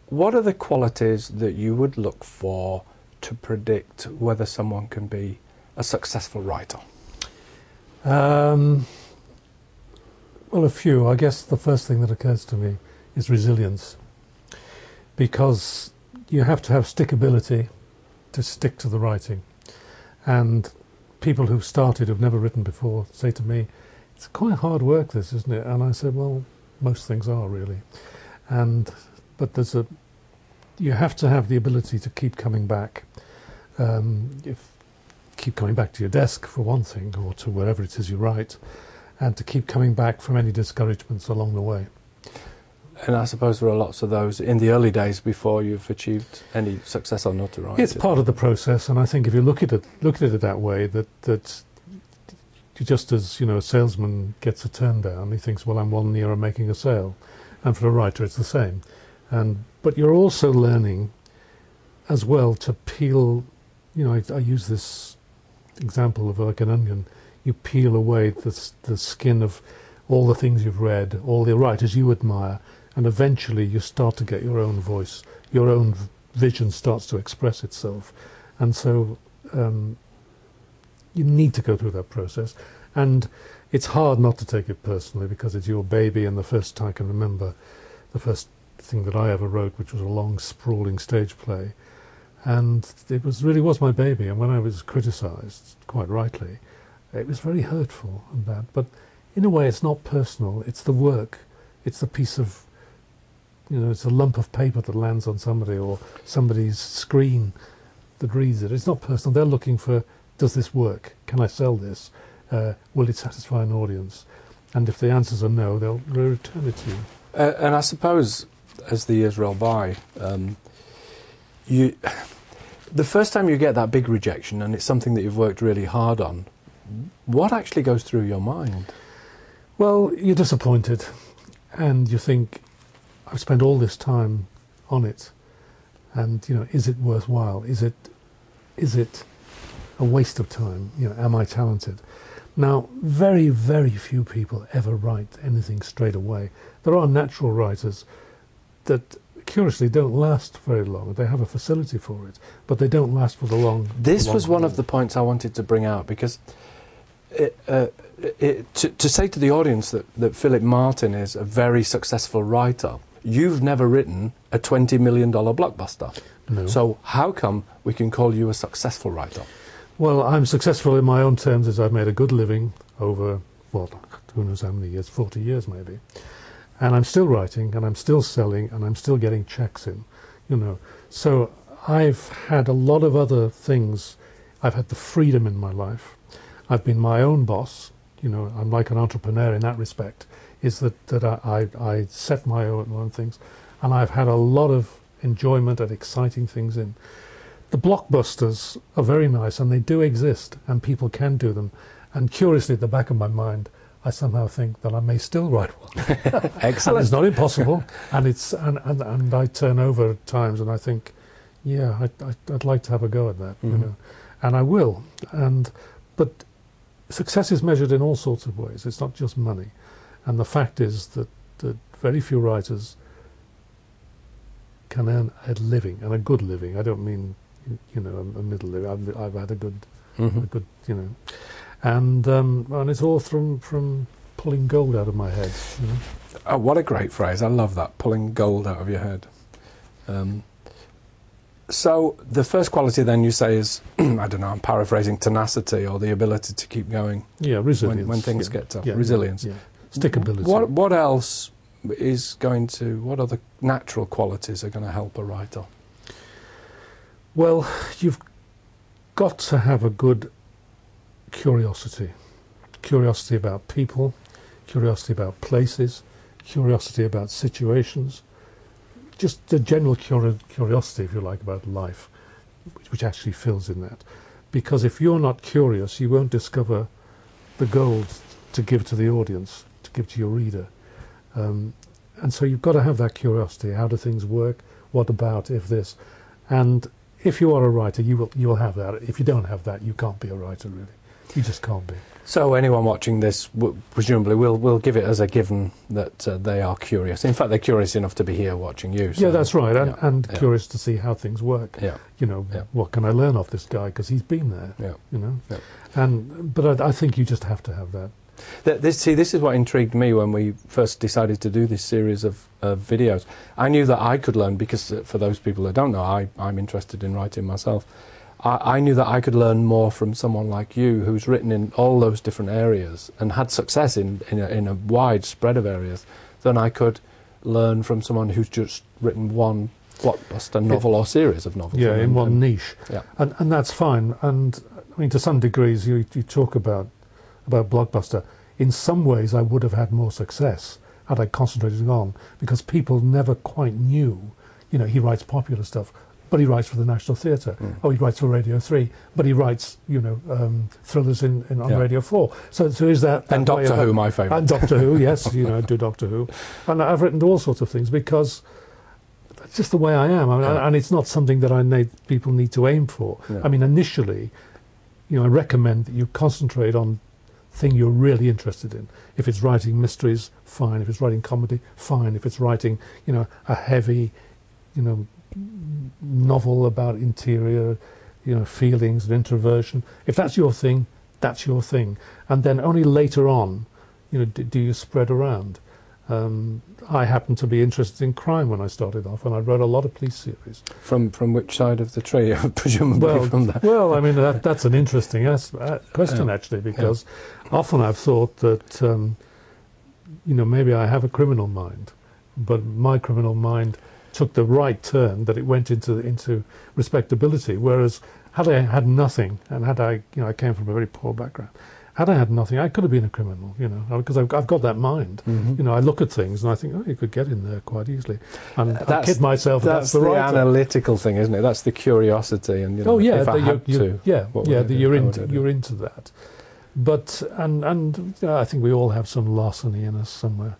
what are the qualities that you would look for to predict whether someone can be a successful writer? Well, a few. I guess the first thing that occurs to me is resilience, because you have to have stickability to stick to the writing. And people who've started, who've never written before, say to me, it's quite hard work, this, isn't it? And I said, well, most things are, really. But you have to have the ability to keep coming back. Keep coming back to your desk, for one thing, or to wherever it is you write, and to keep coming back from any discouragements along the way. And I suppose there are lots of those in the early days before you've achieved any success or notoriety. It's part of the process, and I think if you look at it that way, that just as, a salesman gets a turn down, he thinks, well, I'm 1 year of making a sale, and for a writer it's the same. But you're also learning as well to peel. I use this example of like an onion. You peel away the skin of all the things you've read, all the writers you admire, and eventually you start to get your own voice, your own vision starts to express itself. And so you need to go through that process. And it's hard not to take it personally, because it's your baby, and the first I can remember, the first thing that I ever wrote, which was a long, sprawling stage play, and it really was my baby. And when I was criticised, quite rightly, it was very hurtful and bad. But in a way, it's not personal. It's the work. It's the piece of, it's a lump of paper that lands on somebody, or somebody's screen that reads it. It's not personal. They're looking for, does this work? Can I sell this? Will it satisfy an audience? And if the answers are no, they'll return it to you. And I suppose, as the years roll by, the first time you get that big rejection, and it's something that you've worked really hard on, what actually goes through your mind? Well, you're disappointed, and you think, I've spent all this time on it, and is it worthwhile? Is it a waste of time? Am I talented? Now, very, very few people ever write anything straight away. There are natural writers that, curiously, don't last very long. They have a facility for it, but they don't last for the long. This was one of the points I wanted to bring out, because to say to the audience that Philip Martin is a very successful writer, you've never written a $20 million blockbuster. No. So how come we can call you a successful writer? Well, I'm successful in my own terms, as I've made a good living over, well, who knows how many years, 40 years maybe. And I'm still writing, and I'm still selling, and I'm still getting checks in, So I've had a lot of other things. I've had the freedom in my life. I've been my own boss. I'm like an entrepreneur in that respect, is that I set my own things. And I've had a lot of enjoyment and exciting things in. The blockbusters are very nice, and they do exist, and people can do them. And curiously, at the back of my mind, I somehow think that I may still write one. Excellent. And it's not impossible, and I turn over at times, and I think, yeah, I'd like to have a go at that, and I will. But success is measured in all sorts of ways. It's not just money, and the fact is that very few writers can earn a living, and a good living. I don't mean a middle living. I've had a good, and it's all from pulling gold out of my head. Oh, what a great phrase! I love that, pulling gold out of your head. So the first quality then you say is, I don't know, I'm paraphrasing, tenacity, or the ability to keep going. Yeah, resilience. When things get tough. Yeah, resilience. Yeah. Stickability. What else is what other natural qualities are going to help a writer? Well, you've got to have a good curiosity. Curiosity about people, curiosity about places, curiosity about situations. Just the general curiosity, if you like, about life, which actually fills in that. Because if you're not curious, you won't discover the gold to give to the audience, to give to your reader. And so you've got to have that curiosity. How do things work? What about if this? And if you are a writer, you'll have that. If you don't have that, you can't be a writer, really. You just can't be. So anyone watching this, presumably, will give it as a given that they are curious. In fact, they're curious enough to be here watching you. So, yeah, that's right, and yeah. curious to see how things work. Yeah. You know, Yeah. what can I learn off this guy, because he's been there. Yeah. You know, Yeah. But I think you just have to have that. This is what intrigued me when we first decided to do this series of videos. I knew that I could learn, because for those people that don't know, I'm interested in writing myself. I knew that I could learn more from someone like you, who's written in all those different areas and had success in a wide spread of areas, than I could learn from someone who's just written one blockbuster novel or series of novels. Yeah, in one niche. Yeah. And that's fine. And I mean, to some degrees, you talk about blockbuster. In some ways, I would have had more success had I concentrated on, because people never quite knew. You know, he writes popular stuff, but he writes for the National Theatre. Oh, he writes for Radio 3, but he writes, you know, thrillers on Radio 4. So is that and Doctor Who, my favourite. And Doctor Who, yes, you know, I do Doctor Who. And I've written all sorts of things because that's just the way I am. I mean, and it's not something that people need to aim for. Yeah. I mean, initially, you know, I recommend that you concentrate on thing you're really interested in. If it's writing mysteries, fine. If it's writing comedy, fine. If it's writing, you know, a heavy, you know, novel about interior, you know, feelings and introversion, if that's your thing, that's your thing. And then only later on, you know, do you spread around. I happened to be interested in crime when I started off, and I wrote a lot of police series. From which side of the tree? Presumably from that. Well, I mean, that's an interesting question, actually, because often I've thought that, you know, maybe I have a criminal mind, but my criminal mind took the right turn, that it went into respectability, whereas had I had nothing, and had I, you know, I came from a very poor background, had I had nothing, I could have been a criminal, you know, because I've got that mind. You know, I look at things and I think, oh, you could get in there quite easily. And I kid myself that's the right analytical thing, isn't it? That's the curiosity, and you know, if I had to, you're into that. But and I think we all have some larceny in us somewhere.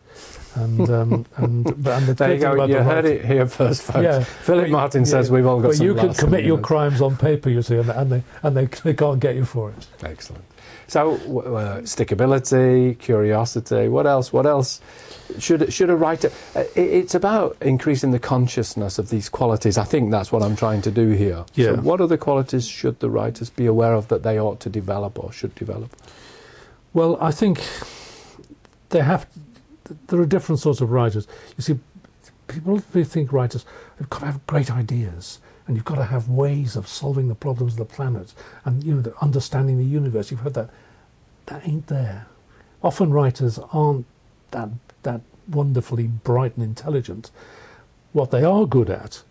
And there you go. You heard it here first, folks. Yeah. Philip Martin says we've all got some larceny. But you can commit your crimes on paper, you see, and they can't get you for it. Excellent. So, stickability, curiosity. What else? What else should a writer? It's about increasing the consciousness of these qualities. I think that's what I'm trying to do here. Yeah. So what other qualities should the writers be aware of that they ought to develop or should develop? Well, I think there are different sorts of writers. You see, people think writers have got to have great ideas, and you've got to have ways of solving the problems of the planet, and, you know, understanding the universe. You've heard that. That ain't there. Often writers aren't that wonderfully bright and intelligent. What they are good at